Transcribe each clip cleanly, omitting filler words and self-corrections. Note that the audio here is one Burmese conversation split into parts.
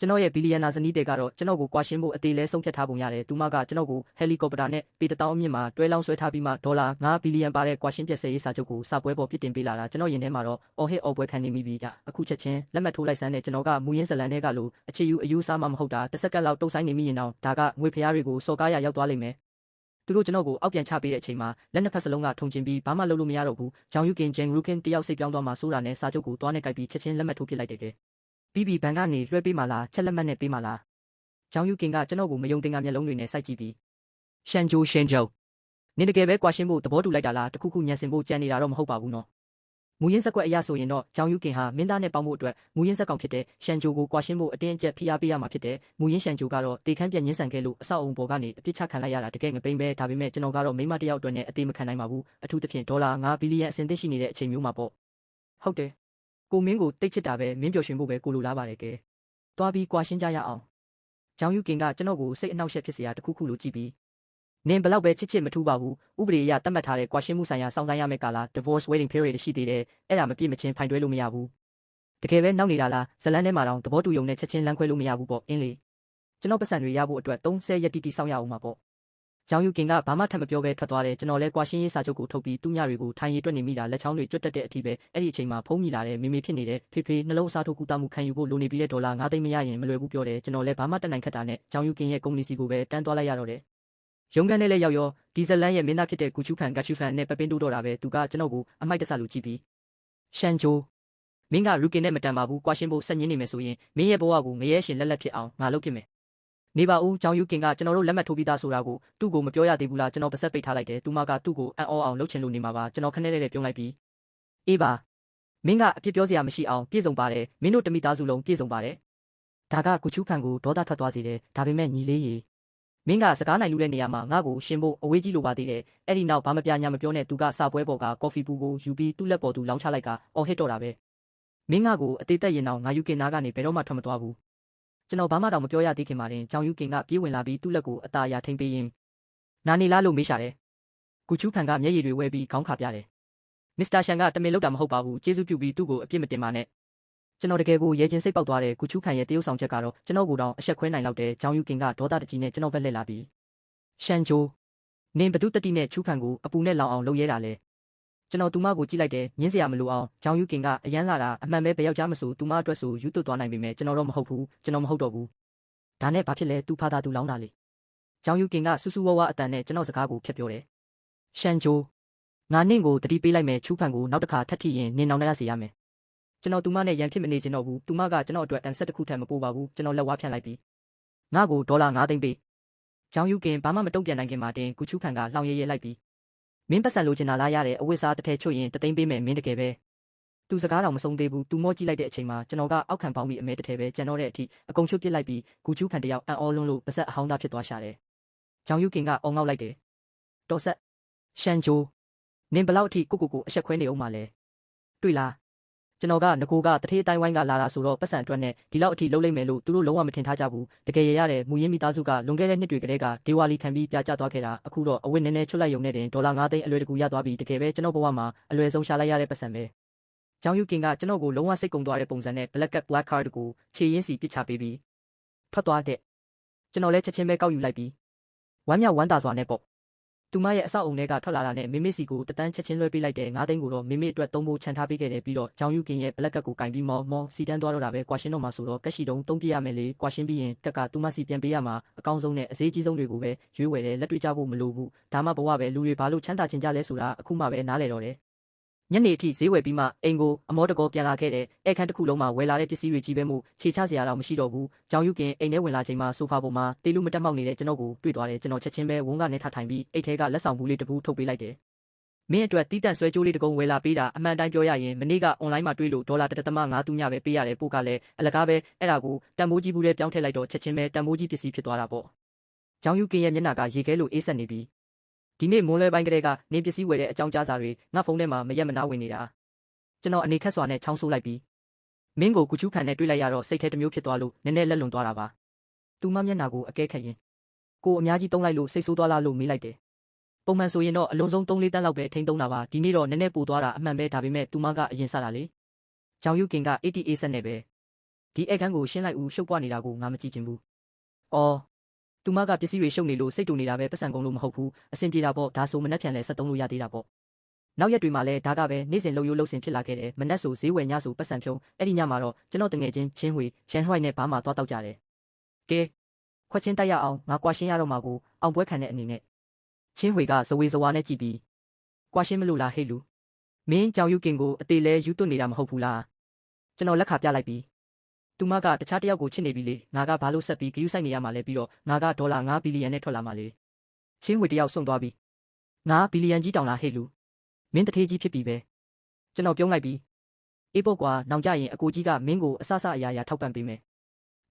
ကျွန်တော်ရဲ့ဘီလီယံနာဇနီးတဲ့ကတော့ကျွန်တော်ကိုကွာရှင်းဖို့အသေးလဲဆုံးဖြတ်ထားပုံရတယ်သူမကကျွန်တော်ကိုဟယ်လီကော်ပတာနဲ့ပေ1000အမြင့်မှာတွဲလောင်းဆွဲထားပြီးမှဒေါ်လာ9ဘီလီယံပါတဲ့ကွာရှင်းပြက်ဆဲရေးစာချုပ်ကိုစာပွဲပေါ်ပြစ်တင်ပေးလာတာကျွန်တော်ရင်ထဲမှာတော့အော်ဟစ်အော်ပွဲခံနေမိပြီအခုချက်ချင်းလက်မှတ်ထိုးလိုက်စမ်းတဲ့ကျွန်တော်ကမူရင်းဇလန်တွေကလို့အခြေယူအယူစားမှမဟုတ်တာတစ်စက္ကန့်လောက်တုံ့ဆိုင်နေမိရင်တော့ဒါကငွေဖျားတွေကိုစော်ကားရရောက်သွားလိမ့်မယ်သူတို့ကျွန်တော်ကိုအောက်ပြန်ချပေးတဲ့အချိန်မှာလက်နှစ်ဖက်စလုံးကထုံချင်ပြီးဘာမှလုပ်လို့မရတော့ဘူးဂျောင်ယူကင်ဂျန်ရူကင်တယောက်စိတ်ပြောင်းသွားမှစိုးတာနဲ့စာချုပ်ကိုတွားနဲ့ကြိုက်ပြီးချက်ချင်းလက်မှတ်ထိုးပစ်လိုက်တယ်ပြီးဘန်ကနေလွှဲပေးမှလားချက်လက်မှတ်နဲ့ပေးမှလားဂျောင်ယူကင်ကကျွန်တော်ကိုမယုံတင်ကမျက်လုံးတွေနဲ့စိုက်ကြည့်ပြီးရှန်ဂျိုနင်တကယ်ပဲကွာရှင်းဖို့သဘောတူလိုက်တာလားတခုခုညံစင်ဖို့ကြံနေတာတော့မဟုတ်ပါဘူးနော်မူရင်းဇက်ကွက်အရာဆိုရင်တော့ဂျောင်ယူကင်ဟာမင်းသားနဲ့ပေါင်းဖို့အတွက်မူရင်းဇက်ကောင်ဖြစ်တဲ့ရှန်ဂျိုကိုကွာရှင်းဖို့အတင်းအကျပ်ဖိအားပေးရမှာဖြစ်တဲ့မူရင်းရှန်ဂျိုကတော့တေခမ်းပြက်ညှင်းဆန်ခဲ့လို့အဆောက်အုံပေါ်ကနေအပြစ်ချခံလိုက်ရတာတကယ်ငပိန်းပဲဒါပေမဲ့ကျွန်တော်ကတော့မိမတယောက်အတွက်နဲ့အသေးမခံနိုင်ပါဘူးအထူးသဖြင့်ဒေါ်လာ9ဘီလီယံအစင်သစ်ရှိနေတဲ့အချိန်မျိုးမှာပေါ့ဟုတ်တယ်ကိုမင်းကိုတိတ်ချစ်တာပဲမင်းပျော်ရွှင်ဖို့ပဲကိုလိုလားပါတယ်ကဲသွားပြီးကွာရှင်းကြရအောင်ဂျောင်ယူကင်ကကျွန်တော်ကိုစိတ်အနှောက်အယှက်ဖြစ်စရာတခုခုလိုကြည့်ပြီးနင်ဘလောက်ပဲချစ်မထူးပါဘူးဥပဒေအရသတ်မှတ်ထားတဲ့ကွာရှင်းမှုဆိုင်ရာစောင့်ဆိုင်းရမယ့်ကာလ divorce waiting period ရှိသေးတယ်အဲ့ဒါမပြည့်မချင်းဖိုင်တွဲလို့မရဘူးတကယ်ပဲနောက်နေတာလားဇလန်းထဲမှာတော့သဘောတူရုံနဲ့ချက်ချင်းလမ်းခွဲလို့မရဘူးပေါ့အင်းလေကျွန်တော်ပတ်စံတွေရဖို့အတွက်30ရက်တိတိစောင့်ရအောင်မှာပေါ့ဂျောင်ယူကင်ကဘာမှထပ်မပြောဘဲထွက်သွားတယ်ကျွန်တော်လဲကွာရှင်းရေးစာချုပ်ကိုထုတ်ပြီးသူ့ညတွေကိုထိုင်ရည်တွက်နေမိတာလက်ချောင်းတွေကျွတ်တက်တဲ့အထိပဲအဲ့ဒီအချိန်မှာဖုံးမိလာတဲ့မေဖြစ်နေတဲ့ဖေနှလုံးအစားထိုးကူတာမှုခံယူဖို့လိုနေပြီးတဲ့ဒေါ်လာ9သိန်းမရရင်မလွယ်ဘူးပြောတယ်ကျွန်တော်လဲဘာမှတက်နိုင်ခက်တာနဲ့ဂျောင်ယူကင်ရဲ့ကုမ္ပဏီစီကိုပဲတန်းသွားလိုက်ရတော့တယ်ရုံးခန်းထဲလဲရောက်ရောဒီဇလန်ရဲ့မင်းသားဖြစ်တဲ့ဂူချူဖန်နဲ့ပပင်းတိုးတော့တာပဲသူကကျွန်တော်ကိုအမိုက်တဆလူကြည့်ပြီးရှန်ဂျိုမင်းကရူကင်နဲ့မတန်ပါဘူးကွာရှင်းဖို့ဆက်ညင်းနေမယ်ဆိုရင်မင်းရဲ့ဘဝကိုငရဲရှင်လက်ဖြစ်အောင်ငါလုပ်ဖြစ်မယ်နေပါဦးဂျောင်ယူကင်ကကျွန်တော်တို့လက်မှတ်ထိုးပြီးသားဆိုတာကိုသူ့ကိုမပြောရသေးဘူးလားကျွန်တော်ပါဆက်ပိတ်ထားလိုက်တယ်သူမကသူ့ကိုအံ့ဩအောင်လုပ်ချင်လို့နေမှာပါကျွန်တော်ခနဲ့ပြုံးလိုက်ပြီးအေးပါမင်းကအပြစ်ပြောစရာမရှိအောင်ပြေဆုံးပါတယ်မင်းတို့တမိသားစုလုံးပြေဆုံးပါတယ်ဒါကဂူချူဖန်ကိုဒေါသထွက်သွားစေတယ်ဒါပေမဲ့ညီလေးရေမင်းကစကားနိုင်လူတဲ့နေရာမှာငါ့ကိုရှင်ဖို့အဝေးကြီးလိုပါသေးတယ်အဲ့ဒီနောက်ဘာမပြညာမပြောနဲ့သူကစာပွဲပေါ်ကကော်ဖီပူကိုယူပြီးသူ့လက်ပေါ်သူလောင်းချလိုက်ကအော်ဟစ်တော့တာပဲမင်းငါ့ကိုအသေးသက်ရင်တော့ငါယူကင်နာကနေဘယ်တော့မှထွက်မသွားဘူးကျွန်တော်ဘာမှတော့မပြောရသေးခင်မှာတင်ဂျောင်ယူကင်ကပြေးဝင်လာပြီးသူ့လက်ကိုအသာအရာထိမ့်ပေးရင်နာနေလားလို့မေးရှာတယ်ဂူချူဖန်ကမျက်ရည်တွေဝဲပြီးခေါင်းခါပြတယ်မစ္စတာရှန်ကတမင်လောက်တာမဟုတ်ပါဘူးကျေးဇူးပြုပြီးသူ့ကိုအပြစ်မတင်ပါနဲ့ကျွန်တော်တကယ်ကိုရဲချင်းစိတ်ပေါက်သွားတဲ့ဂူချူဖန်ရဲ့တရုပ်ဆောင်ချက်ကတော့ကျွန်တော်ကိုတောင်အဆက်ခွဲနိုင်လောက်တဲ့ဂျောင်ယူကင်ကဒေါသတကြီးနဲ့ကျွန်တော်ဘက်လှည့်လာပြီးရှန်ဂျိုနင်ဘသူတတိနဲ့ချူဖန်ကိုအပူနဲ့လောင်အောင်လုပ်ရဲတာလေကျွန်တော်သူမကိုကြည့်လိုက်တယ်ညင်းစရာမလိုအောင်ဂျောင်ယူကင်ကအရန်လာတာအမှန်ပဲဘယ်ယောက်ျားမဆိုသူမအတွက်ဆိုယူသွတ်သွားနိုင်ပေမဲ့ကျွန်တော်တော့မဟုတ်ဘူးကျွန်တော်မဟုတ်တော့ဘူးဒါနဲ့ဘာဖြစ်လဲသူဖာသာသူလောင်းတာလေဂျောင်ယူကင်ကဆူဆူဝါးဝါအတန်နဲ့ကျွန်တော်စကားကိုဖျက်ပြောတယ်ရှန်ဂျိုငါနင့်ကိုတတိပေးလိုက်မယ်ချူဖန်ကိုနောက်တစ်ခါထပ်ထိရင်နင်နောင်တရစေရမယ်ကျွန်တော်သူမနဲ့ရန်ဖြစ်မနေချင်တော့ဘူးသူမကကျွန်တော်အတွက်တန်ဆက်တစ်ခုထပ်မပိုးပါဘူးကျွန်တော်လက်ဝါးဖြန့်လိုက်ပြီးငါ့ကိုဒေါ်လာ9သိန်းပေးဂျောင်ယူကင်ဘာမှမတုံ့ပြန်နိုင်ခင်မှာတင်ဂူချူဖန်ကလောင်ရဲရဲလိုက်ပြီးမင်းပတ်စံလိုချင်တာလားရတဲ့အဝတ်စားတစ်ထည်ချွတ်ရင်တသိန်းပေးမယ်မင်းတကယ်ပဲသူစကားတော်မဆုံးသေးဘူးသူမော့ကြည့်လိုက်တဲ့အချိန်မှာကျွန်တော်ကအောက်ခံပေါင်းပြီးအမဲတစ်ထည်ပဲကျန်တော့တဲ့အထိအကုန်ချွတ်ပစ်လိုက်ပြီးဂူချူဖန်တယောက်အံ့ဩလွန်းလို့ပါဆက်အဟောင်းသားဖြစ်သွားရှာတယ်ဂျောင်ယူကင်ကအော်ငေါက်လိုက်တယ်တော်ဆက်ရှန်ဂျိုနင်ဘလောက်အထိကိုအဆက်ခွဲနေအောင်မလဲတွေ့လားကျွန်တော်ကငကိုကတထေးအတိုင်းဝိုင်းကလာတာဆိုတော့ပတ်စံအတွက်နဲ့ဒီလောက်အထိလှုပ်လိုက်မယ်လို့သူတို့လုံးဝမထင်ထားကြဘူးတကယ်ရရတဲ့မူရင်းမိသားစုကလွန်ခဲ့တဲ့နှစ်တွေကတည်းကဒေဝါလီခံပြီးပြကျသွားခဲ့တာအခုတော့အဝတ်နည်းနည်းချွတ်လိုက်ရုံနဲ့တင်ဒေါ်လာ9သိန်းအလွယ်တကူရသွားပြီးတကယ်ပဲကျွန်တော်ဘဝမှာအလွယ်ဆုံးရှာလိုက်ရတဲ့ပတ်စံပဲဂျောင်ယူကင်ကကျွန်တော်ကိုလုံးဝစိတ်ကုံသွားတဲ့ပုံစံနဲ့ black card ကိုခြေရင်းစီပစ်ချပေးပြီးထွက်သွားတဲ့ကျွန်တော်လည်းချက်ချင်းပဲကောက်ယူလိုက်ပြီးဝမ်းမြောက်ဝမ်းသာစွာနဲ့ပေါ့သူမရဲ့အဆောက်အုံထဲကထွက်လာတာနဲ့မေစီကိုတန်းချက်ချင်းလွှဲပေးလိုက်တဲ့9သိန်းကိုတော့မေအတွက်သုံးဖို့ခြံထားပေးခဲ့တယ်ပြီးတော့ဂျောင်ယူကင်ရဲ့ black ကိုကင်ပြီးမောစီတန်းသွားတော့တာပဲကွာရှင်းတော့မှာဆိုတော့ကက်ရှိတုံးသုံးပြရမယ်လေကွာရှင်းပြီးရင်ကက်ကသူမစီပြန်ပေးရမှာအကောင်းဆုံးနဲ့အသေးကြီးဆုံးတွေကိုပဲရွေးဝယ်တယ်လက်တွေ့ကြဖို့မလိုဘူးဒါမှဘဝပဲလူတွေဘာလို့ချမ်းသာချင်ကြလဲဆိုတာအခုမှပဲနားလည်တော့တယ်ညနေအထိဈေးဝယ်ပြီးမှအိမ်ကိုအမောတကောပြန်လာခဲ့တဲ့အခန်းတစ်ခုလုံးမှာဝယ်လာတဲ့ပစ္စည်းတွေကြီးပဲမှုခြေချစရာတော့မရှိတော့ဘူးဂျောင်ယူကင်အိမ်ထဲဝင်လာချိန်မှာဆိုဖာပေါ်မှာတေးလူမတက်မောက်နေတဲ့ကျွန်တော်ကိုတွေ့သွားတယ်ကျွန်တော်ချက်ချင်းပဲဝန်းကနေထထိုင်ပြီးအိတ်ထဲကလက်ဆောင်ဘူးလေးတစ်ခုထုတ်ပေးလိုက်တယ်မင်းအတွက်တီးတန့်ဆွဲကြိုးလေးတစ်ကုံဝယ်လာပေးတာအမှန်တိုင်းပြောရရင်မနေ့ကအွန်လိုင်းမှာတွေ့လို့ဒေါ်လာ1.5 သူညပဲပေးရတယ်ပို့ကလည်းအလကားပဲအဲ့ဒါကိုတန်မိုးကြီးဘူးလေးပြောင်းထည့်လိုက်တော့ချက်ချင်းပဲတန်မိုးကြီးပစ္စည်းဖြစ်သွားတာပေါ့ဂျောင်ယူကင်ရဲ့မျက်နှာကရေခဲလိုအေးဆက်နေပြီးဒီနေ့မွန်းလွဲပိုင်းကလေးကနေပစ္စည်းဝယ်တဲ့အကြောင်းကြားစာတွေငါဖုန်းထဲမှာမရက်မနာဝင်နေတာကျွန်တော်အနေခက်စွာနဲ့ချောင်းဆိုးလိုက်ပြီးမင်းကိုဂူချူဖန်နဲ့တွေ့လိုက်ရတော့စိတ်ထဲတစ်မျိုးဖြစ်သွားလို့နည်းနည်းလက်လွန်သွားတာပါသူမမျက်နှာကိုအကဲခတ်ရင်ကိုအများကြီးတုံးလိုက်လို့စိတ်ဆိုးသွားလားလို့မေးလိုက်တယ်ပုံမှန်ဆိုရင်တော့အလုံးစုံ3-4တန်းလောက်ပဲထိန်းသုံးတာပါဒီနေ့တော့နည်းနည်းပိုသွားတာအမှန်ပဲဒါပေမဲ့သူမကအရင်စတာလေဂျောင်ယူကင်က88ဆက်နဲ့ပဲ ဒီဧကန်ကိုရှင်းလိုက်ဦးရှုပ်ပွားနေတာကိုငါမကြည့်ချင်ဘူး။အော်သူမကပစ္စည်းတွေရှုပ်နေလို့စိတ်တူနေတာပဲပတ်စံကုန်လို့မဟုတ်ဘူးအဆင်ပြေတာပေါ့ဒါဆိုမနှက်ဖြန်လဲဆက်သုံးလို့ရသေးတာပေါ့။နောက်ရက်တွေမှာလဲဒါကပဲနေ့စဉ်လှုပ်ရိုးလှုပ်စင်ဖြစ်လာခဲ့တယ်မနှက်ဆိုဈေးဝယ်ညဆိုပတ်စံဖြုံးအဲ့ဒီညမှာတော့ကျွန်တော်တငယ်ချင်းချင်းဝေရန်ဟွိုက်နဲ့ဘာမှသွားတောက်ကြတယ်။ကဲခွက်ချင်းတိုက်ရအောင်ငါကွာရှင်းရတော့မှာကိုအောင်ပွဲခံတဲ့အနေနဲ့ချင်းဝေကဇဝေဇဝါနဲ့ကြည့်ပြီးကွာရှင်းမလို့လားဟဲ့လူမင်းကြောင်ယူကင်ကိုအသေးလဲယူသွတ်နေတာမဟုတ်ဘူးလားကျွန်တော်လက်ခါပြလိုက်ပြီးသူမကတခြားတယောက်ကိုချစ်နေပြီလေငါကဘာလို့ဆက်ပြီးဂယူးဆိုင်နေရမှာလဲပြီးတော့ငါကဒေါ်လာ9ဘီလီယံနဲ့ထွက်လာမှာလေချင်းဝေတယောက်စွန့်သွားပြီး9ဘီလီယံကြီးတောင်လားဟဲ့လူမင်းတထေးကြီးဖြစ်ပြီပဲကျွန်တော်ပြုံးလိုက်ပြီးအေးပေါ့ကွာနောင်ကြရင်အကိုကြီးကမင်းကိုအဆအရာထောက်ပံ့ပေးမယ်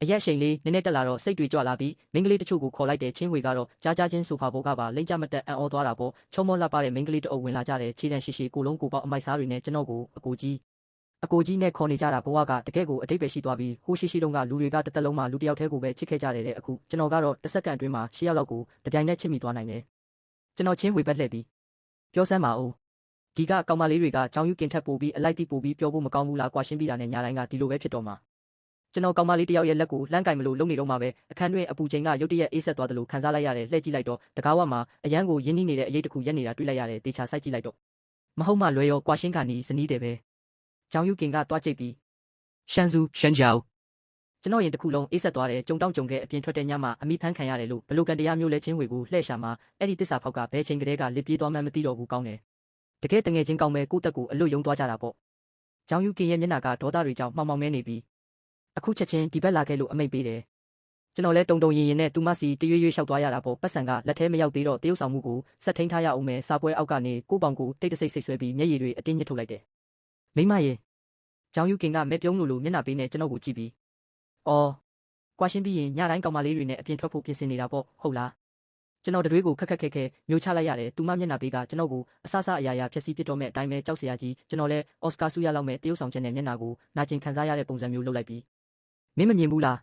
အရက်ရှိန်လေးနည်းနည်းတက်လာတော့စိတ်တွေကြွလာပြီးမင်းကလေးတချို့ကိုခေါ်လိုက်တဲ့ချင်းဝေကတော့ကြားကြားချင်းဆိုဖာဘောကပါလိမ့်ကြမတက်အံ့ဩသွားတာပေါ့ချုံမောလှပတဲ့မင်းကလေးတအုပ်ဝင်လာကြတဲ့ခြေတံရှိရှိကိုလုံးကိုပေါက်အမိုက်စားတွေနဲ့ကျွန်တော်ကိုအကိုကြီးနဲ့ခေါ်နေကြတာဘဝကတကယ်ကိုအတိတ်ပဲရှိသွားပြီးဟိုရှိတုန်းကလူတွေကတစ်သက်လုံးမှလူတစ်ယောက်တည်းကိုပဲချစ်ခဲ့ကြတယ်တဲ့အခုကျွန်တော်ကတော့တစ်စက္ကန့်အတွင်းမှာ10ယောက်လောက်ကိုတပြိုင်နက်ချစ်မိသွားနိုင်တယ်ကျွန်တော်ချင်းဝေပတ်လှည့်ပြီးပြောစမ်းပါဦးဒီကကောင်မလေးတွေကကြောင်ယူကင်ထက်ပိုပြီးအလိုက်တိပိုပြီးပြောဖို့မကောင်းဘူးလားကွာရှင်းပြီးတာနဲ့ညာတိုင်းကဒီလိုပဲဖြစ်တော့မှာကျွန်တော်ကောင်မလေးတယောက်ရဲ့လက်ကိုလှမ်းကင်မလို့လုံနေတော့မှပဲအခန်းတွင်အပူချိန်ကရုတ်တရက်အေးဆက်သွားတယ်လို့ခံစားလိုက်ရတယ်လှည့်ကြည့်လိုက်တော့တကားဝမှာအရန်ကိုရင်းနှီးနေတဲ့အရေးတစ်ခုရက်နေတာတွေ့လိုက်ရတယ်တေချာစိုက်ကြည့်လိုက်တော့မဟုတ်မှလွယ်ရောကွာရှင်းခါနီးဇနီးတယ်ပဲကြောင်ယူကင်ကတွားကြိတ်ပြီးရှန်ဂျာကျွန်တော်ရင်တစ်ခုလုံးအေးဆက်သွားတယ်ကြုံတောင့်ကြုံခဲ့အပြင်ထွက်တဲ့ညမှာအမိဖမ်းခံရတယ်လို့ဘလို့ကန်တရားမျိုးလဲချင်းဝေကိုလှည့်ရှာမှာအဲ့ဒီတစ္ဆာဖောက်ကဘဲချိန်ကလေးကလစ်ပြေးသွားမှန်းမသိတော့ဘူးကောင်းတယ်တကယ်တငယ်ချင်းကောင်းပဲကိုတက်ကိုအလွတ်ယုံသွားကြတာပေါ့ကြောင်ယူကင်ရဲ့မျက်နှာကဒေါသတွေကြောင့်မှောင်မဲနေပြီးအခုချက်ချင်းဒီဘက်လာခဲ့လို့အမိတ်ပေးတယ်ကျွန်တော်လဲတုံရင်နဲ့သူမစီတရွေ့လျှောက်သွားရတာပေါ့ပတ်စံကလက်ထဲမရောက်သေးတော့တရုပ်ဆောင်မှုကိုဆက်ထိန်ထားရအောင်မယ်စာပွဲအောက်ကနေကိုပေါင်ကိုတိတ်တဆိတ်ဆိတ်ဆွဲပြီးမျက်ရည်တွေအတင်းညှစ်ထုတ်လိုက်တယ်မိမရဲ့ကြောင်ယူကင်ကမဲပြုံးလို့မျက်နှာပေးနဲ့ကျွန်တော်ကိုကြည့်ပြီးအော်ကွာရှင်းပြီးရင်ညတိုင်းကောင်မလေးတွေနဲ့အပြင်ထွက်ဖို့ပြင်ဆင်နေတာပေါ့ဟုတ်လားကျွန်တော်တွေးကိုခက်ခဲမျိုးချလိုက်ရတယ်သူမမျက်နှာပေးကကျွန်တော်ကိုအဆအရာဖြက်စီးပစ်တော့မဲ့အတိုင်းပဲကြောက်စရာကြီးကျွန်တော်လဲအော်စကာဆူရလောက်မဲ့တရုပ်ဆောင်ချက်နဲ့မျက်နှာကိုနာကျင်ခံစားရတဲ့ပုံစံမျိုးလုပ်လိုက်ပြီးမင်းမမြင်ဘူးလာ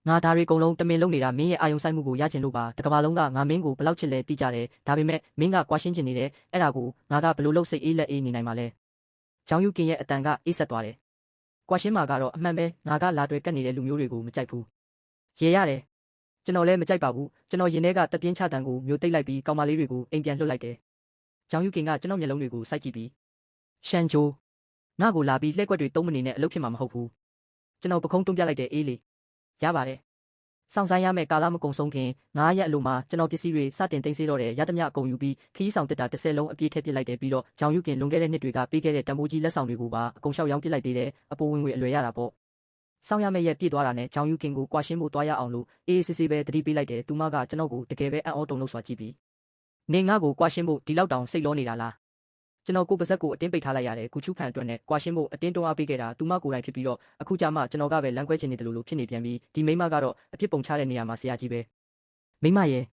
းငါဒါတွေအကုန်လုံးတမင်လုံးနေတာမင်းရဲ့အာယုံဆိုင်မှုကိုရချင်လို့ပါတကဘာလုံးကငါမင်းကိုဘလောက်ချစ်လဲသိကြတယ်ဒါပေမဲ့မင်းကကွာရှင်းချင်နေတယ်အဲ့ဒါကိုငါကဘလို့လို့စိတ်အေးလက်အေးနေနိုင်မှာလဲကြောင်ယူကင်ရဲ့အတန်ကအေးဆက်သွားတယ်ကွာရှင်းမှာကတော့အမှန်ပဲငါကလာတွေ့ကတ်နေတဲ့လူမျိုးတွေကိုမကြိုက်ဘူးရေရတယ်ကျွန်တော်လည်းမကြိုက်ပါဘူးကျွန်တော်ရင်ထဲကတပြင်းချတန်ကိုမျိုးတိတ်လိုက်ပြီးကောင်မလေးတွေကိုအိမ်ပြန်လွှတ်လိုက်တယ်ကြောင်ယူကင်ကကျွန်တော်မျက်လုံးတွေကိုစိုက်ကြည့်ပြီးရှန်ဂျိုငါ့ကိုလာပြီးလှည့်ကွက်တွေသုံးမနေနဲ့အလုပ်ဖြစ်မှာမဟုတ်ဘူးကျွန်တော်ပခုံးတွန်းပြလိုက်တယ်အေးလေရပါတယ်စောင့်ဆိုင်ရမယ့်ကာလမကုံဆုံးခင်9ရက်အလိုမှာကျွန်တော်ပစ္စည်းတွေစတင်သိမ်းဆည်းတော့တယ်ရသမျှအကုန်ယူပြီးခီးဆောင်တက်တာ10လုံးအပြည့်ထည့်ပစ်လိုက်တယ်ပြီးတော့ကြောင်ယူကင်လွန်ခဲ့တဲ့နှစ်တွေကပေးခဲ့တဲ့တံမိုးကြီးလက်ဆောင်တွေကိုပါအကုန်လျှောက်ရောင်းပစ်လိုက်သေးတယ်အပိုးဝင်ငွေအလွယ်ရတာပေါ့စောင့်ရမယ့်ရက်ပြည့်သွားတာနဲ့ကြောင်ယူကင်ကိုကွာရှင်းဖို့တွားရအောင်လို့အေးစစ်စစ်ပဲတတိပေးလိုက်တယ်သူမကကျွန်တော်ကိုတကယ်ပဲအံ့ဩတုန်လှုပ်စွာကြည့်ပြီးနေငါ့ကိုကွာရှင်းဖို့ဒီလောက်တောင်စိတ်လောနေတာလားကျွန်တော်ကိုပါဇက်ကိုအတင်းပိတ်ထားလိုက်ရတယ်ကုချူဖန်အတွက်နဲ့ကွာရှင်းဖို့အတင်းတွန်းအားပေးခဲ့တာသူမကိုယ်တိုင်ဖြစ်ပြီးတော့အခုကြမှာကျွန်တော်ကပဲလမ်းခွဲချင်နေတယ်လို့ဖြစ်နေပြန်ပြီးဒီမိမကတော့အဖြစ်ပုံချတဲ့နေရာမှာဆရာကြီးပဲမိမရဲ့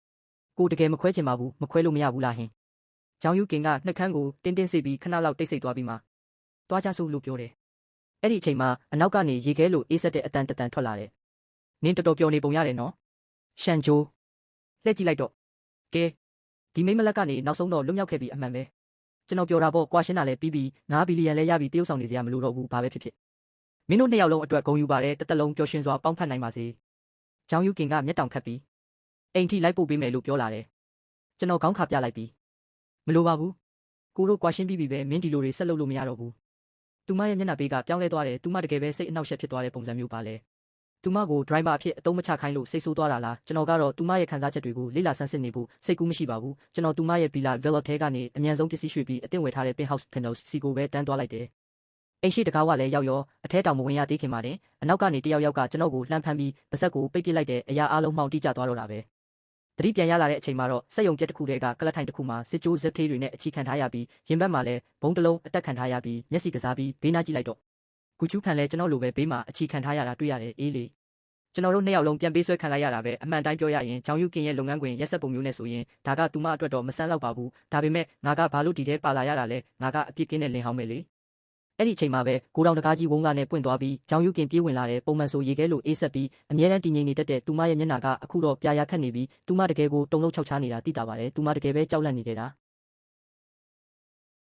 ကိုတကယ်မခွဲချင်ပါဘူးမခွဲလို့မရဘူးလားဟင်ကြောင်ယူကင်ကနှက်ခမ်းကိုတင်းစေးပြီးခဏလောက်တိတ်ဆိတ်သွားပြီးမှတွားကြစို့လို့ပြောတယ်အဲ့ဒီအချိန်မှာအနောက်ကနေရေခဲလိုအေးဆက်တဲ့အတန်ထွက်လာတယ်နင်းတော်တော်ပျော်နေပုံရတယ်နော်ရှန်ဂျိုလှည့်ကြည့်လိုက်တော့ကဲဒီမိမလက်ကနေနောက်ဆုံးတော့လွတ်မြောက်ခဲ့ပြီအမှန်ပဲကျွန်တော်ပြောတာပေါ့ကွာရှင်းတာလဲပြီး9ဘီလီယံလဲရပြီတရုပ်ဆောင်နေစရာမလိုတော့ဘူးဘာပဲဖြစ်မင်းတို့နှစ်ယောက်လုံးအတွက်ဂုဏ်ယူပါတယ်တစ်သက်လုံးပျော်ရွှင်စွာပေါင်းဖက်နိုင်ပါစေကြောင်ယူကင်ကမျက်တောင်ခတ်ပြီးအိမ်ထိလိုက်ပို့ပေးမယ်လို့ပြောလာတယ်ကျွန်တော်ခေါင်းခါပြလိုက်ပြီးမလိုပါဘူးကိုတို့ကွာရှင်းပြီးပြီပဲမင်းဒီလိုတွေဆက်လုပ်လို့မရတော့ဘူးသူမရဲ့မျက်နှာပေးကပြောင်းလဲသွားတယ်သူမတကယ်ပဲစိတ်အနှောက်အယှက်ဖြစ်သွားတဲ့ပုံစံမျိုးပါလေသူမကိုဒရိုင်ဘာအဖြစ်အသုံးမချခိုင်းလို့စိတ်ဆိုးသွားတာလားကျွန်တော်ကတော့သူမရဲ့ခံစားချက်တွေကိုလေ့လာဆန်းစစ်နေဖို့စိတ်ကူးမရှိပါဘူးကျွန်တော်သူမရဲ့ဗီလာဗယ်လော့ထဲကနေအမြန်ဆုံးပစ္စည်းရွှေ့ပြီးအသင့်ဝယ်ထားတဲ့ penthouse panels စီကိုပဲတန်းသွားလိုက်တယ်အိမ်ရှိတကားဝလည်းရောက်ရောအထဲတောင်မဝင်ရသေးခင်ပါတယ်အနောက်ကနေတယောက်ကကျွန်တော်ကိုလှမ်းဖမ်းပြီးပါဇက်ကိုပိတ်ပစ်လိုက်တဲ့အရာအလုံးမှောင်တိကျသွားတော့တာပဲသတိပြန်ရလာတဲ့အချိန်မှာတော့စက်ယုံပြက်တစ်ခုတည်းကကလတ်ထိုင်တစ်ခုမှာစစ်ကြိုးဇက်သေးတွေနဲ့အခြေခံထားရပြီးရင်ဘတ်မှာလည်းဘုံတစ်လုံးအတက်ခံထားရပြီးမျက်စိကစားပြီးဘေးနားကြည့်လိုက်တော့ဂူချူဖန်လည်းကျွန်တော်လိုပဲဘေးမှာအခြေခံထားရတာတွေ့ရတယ်အေးလေကျွန်တော်တို့နှစ်ယောက်လုံးပြန်ပေးဆွဲခံလိုက်ရတာပဲအမှန်တိုင်းပြောရရင်ကြောင်ယူကင်ရဲ့လုပ်ငန်းခွင်ရက်ဆက်ပုံမျိုးနဲ့ဆိုရင်ဒါကသူမအတွက်တော့မဆန်းလောက်ပါဘူးဒါပေမဲ့ငါကဘာလို့ဒီထဲပါလာရတာလဲငါကအပြစ်ကင်းတဲ့လင်ဟောင်းပဲလေအဲ့ဒီအချိန်မှာပဲကိုတောင်တကားကြီးဝုန်းကနေပွင့်သွားပြီးကြောင်ယူကင်ပြေးဝင်လာတဲ့ပုံမှန်ဆိုရေခဲလိုအေးဆက်ပြီးအမြဲတမ်းတည်ငြိမ်နေတတ်တဲ့သူမရဲ့မျက်နှာကအခုတော့ပြာရခတ်နေပြီးသူမတကယ်ကိုတုံလုံးချောက်ချားနေတာသိတာပါတယ်သူမတကယ်ပဲကြောက်လန့်နေကြတာ